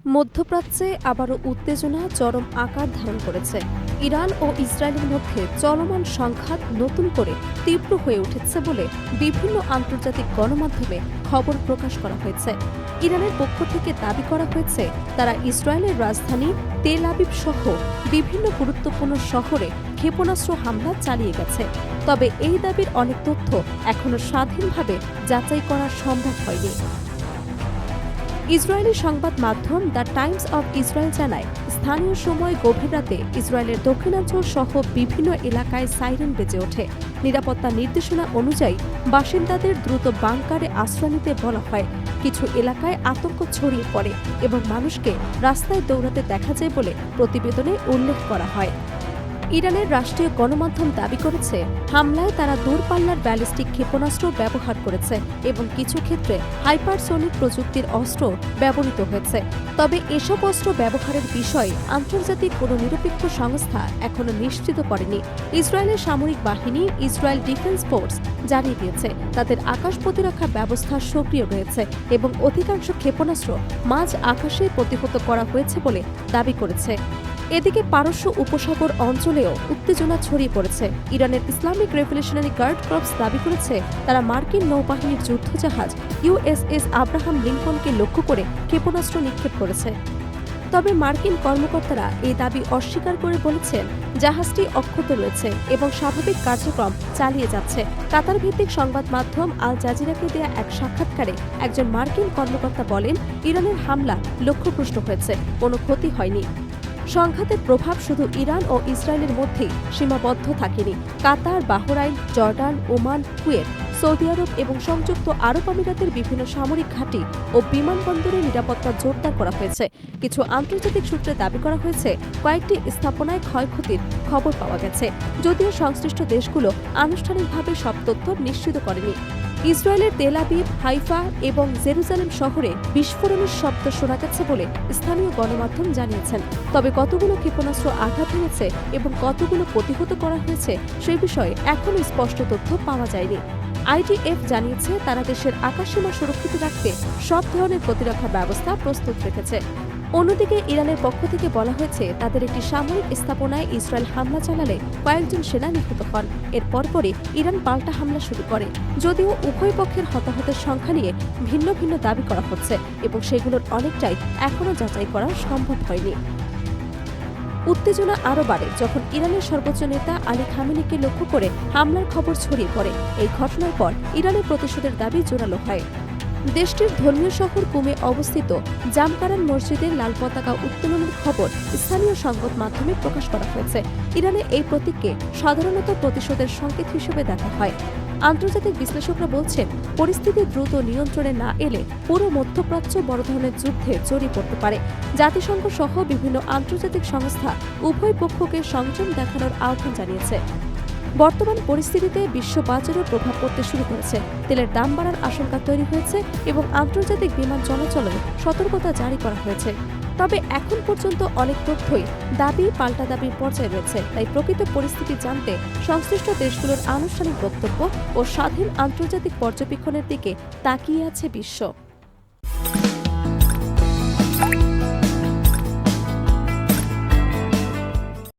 মধ্যপ্রাচ্যে আবারও উত্তেজনা চরম আকার ধারণ করেছে। ইরান ও ইসরায়েলের মধ্যে চলমান সংঘাত নতুন করে তীব্র হয়ে উঠেছে বলে বিভিন্ন আন্তর্জাতিক গণমাধ্যমে খবর প্রকাশ করা হয়েছে। ইরানের পক্ষ থেকে দাবি করা হয়েছে তারা ইসরায়েলের রাজধানী তেল আবিব সহ বিভিন্ন গুরুত্বপূর্ণ শহরে ক্ষেপণাস্ত্র হামলা চালিয়ে গেছে। তবে এই দাবির অনেক তথ্য এখনো স্বাধীনভাবে যাচাই করা সম্ভব হয়নি। ইসরায়েলি সংবাদ মাধ্যম দ্য টাইমস অব ইসরায়েল জানায়, স্থানীয় সময় গভীর রাতে ইসরায়েলের দক্ষিণাঞ্চল সহ বিভিন্ন এলাকায় সাইরেন বেজে ওঠে। নিরাপত্তা নির্দেশনা অনুযায়ী বাসিন্দাদের দ্রুত বাংকারে আশ্রয় নিতে বলা হয়। কিছু এলাকায় আতঙ্ক ছড়িয়ে পড়ে এবং মানুষকে রাস্তায় দৌড়াতে দেখা যায় বলে প্রতিবেদনে উল্লেখ করা হয়। ইরানের রাষ্ট্রীয় গণমাধ্যম দাবি করেছে, হামলায় তারা দূরপাল্লার ব্যালিস্টিক ক্ষেপণাস্ত্র ব্যবহার করেছে এবং কিছু ক্ষেত্রে হাইপারসোনিক প্রযুক্তির অস্ত্র ব্যবহৃত হয়েছে। তবে এসব অস্ত্র ব্যবহারের বিষয়ে আন্তর্জাতিক কোনো নিরপেক্ষ সংস্থা এখনো নিশ্চিত করেনি। ইসরায়েলের সামরিক বাহিনী ইসরায়েল ডিফেন্স ফোর্স জানিয়ে দিয়েছে তাদের আকাশ প্রতিরক্ষা ব্যবস্থা সক্রিয় রয়েছে এবং অধিকাংশ ক্ষেপণাস্ত্র মাঝ আকাশে প্রতিহত করা হয়েছে বলে দাবি করেছে। এদিকে পারস্য উপসাগর অঞ্চলেও উত্তেজনা ছড়িয়ে পড়েছে। ইরানের ইসলামিক রেভলিউশনারি গার্ড কর্পস দাবি করেছে তারা মার্কিন নৌবাহিনীর যুদ্ধজাহাজ ইউএসএস আব্রাহাম লিঙ্কনকে লক্ষ্য করে ক্ষেপণাস্ত্র নিক্ষেপ করেছে। তবে মার্কিন কর্মকর্তারা এই দাবি অস্বীকার করে বলেছেন জাহাজটি অক্ষত রয়েছে এবং স্বাভাবিক কার্যক্রম চালিয়ে যাচ্ছে। কাতার ভিত্তিক সংবাদ মাধ্যম আল জাজিরাকে দেয়া এক সাক্ষাৎকারে একজন মার্কিন কর্মকর্তা বলেন, ইরানের হামলা লক্ষ্যভ্রষ্ট হয়েছে, কোনো ক্ষতি হয়নি। সংঘাতের প্রভাব শুধু ইরান ও ইসরায়েলের মধ্যেই সীমাবদ্ধ থাকেনি। Qatar, Bahrain, Jordan, Oman, Kuwait, Saudi আরব এবং সংযুক্ত আরব আমিরাতের বিভিন্ন সামরিক ঘাঁটি ও বিমানবন্দরে নিরাপত্তা জোরদার করা হয়েছে। কিছু আন্তর্জাতিক সূত্রে দাবি করা হয়েছে কয়েকটি স্থাপনায় ক্ষয়ক্ষতির খবর পাওয়া গেছে, যদিও সংশ্লিষ্ট দেশগুলো আনুষ্ঠানিকভাবে সব তথ্য নিশ্চিত করেনি। ইসরায়েলের তেল আবিব, হাইফা এবং জেরুজালেম শহরে বিস্ফোরণের শব্দ শোনা গেছে বলে স্থানীয় গণমাধ্যম জানিয়েছেন। তবে কতগুলো ক্ষেপণাস্ত্র আঘাত হয়েছে এবং কতগুলো প্রতিহত করা হয়েছে সেই বিষয়ে এখনও স্পষ্ট তথ্য পাওয়া যায়নি। আইডিএফ জানিয়েছে তারা দেশের আকাশসীমা সুরক্ষিত রাখতে সব ধরনের প্রতিরক্ষা ব্যবস্থা প্রস্তুত রেখেছে। অন্যদিকে ইরানের পক্ষ থেকে বলা হয়েছে তাদের একটি সামরিক স্থাপনায় ইসরায়েল হামলা চালালে কয়েকজন সেনা নিহত হন। এর পরপরই ইরান পাল্টা হামলা শুরু করে। যদিও উভয় পক্ষের হতাহতের সংখ্যা নিয়ে ভিন্ন ভিন্ন দাবি করা হচ্ছে এবং সেগুলোর অনেকটাই এখনও যাচাই করা সম্ভব হয়নি। উত্তেজনা আরও বাড়ে যখন ইরানের সর্বোচ্চ নেতা আলী খামেনিকে লক্ষ্য করে হামলার খবর ছড়িয়ে পড়ে। এই ঘটনার পর ইরানের প্রতিশোধের দাবি জোরালো হয়। দেশটির ধর্মীয় শহর কুমে অবস্থিত জামকারান মসজিদের লাল পতাকা উত্তোলনের খবর স্থানীয় সংবাদ মাধ্যমে প্রকাশ করা হয়েছে। ইরানে এই প্রতীককে সাধারণত প্রতিশোধের সংকেত হিসেবে দেখা হয়। আন্তর্জাতিক বিশ্লেষকরা বলছেন, পরিস্থিতি দ্রুত নিয়ন্ত্রণে না এলে পুরো মধ্যপ্রাচ্য বড় ধরনের যুদ্ধে জড়িয়ে পড়তে পারে। জাতিসংঘ সহ বিভিন্ন আন্তর্জাতিক সংস্থা উভয় পক্ষকে সংযম দেখানোর আহ্বান জানিয়েছে। বর্তমান পরিস্থিতিতে বিশ্ব বাজারেও প্রভাব পড়তে শুরু করেছে। তেলের দাম বাড়ার আশঙ্কা তৈরি হয়েছে এবং আন্তর্জাতিক বিমান চলাচলে সতর্কতা জারি করা হয়েছে। তবে এখন পর্যন্ত অনেক তথ্যই দাবি পাল্টা দাবির পর্যায়ে রয়েছে। তাই প্রকৃত পরিস্থিতি জানতে সংশ্লিষ্ট দেশগুলোর আনুষ্ঠানিক বক্তব্য ও স্বাধীন আন্তর্জাতিক পর্যবেক্ষণের দিকে তাকিয়ে আছে বিশ্ব।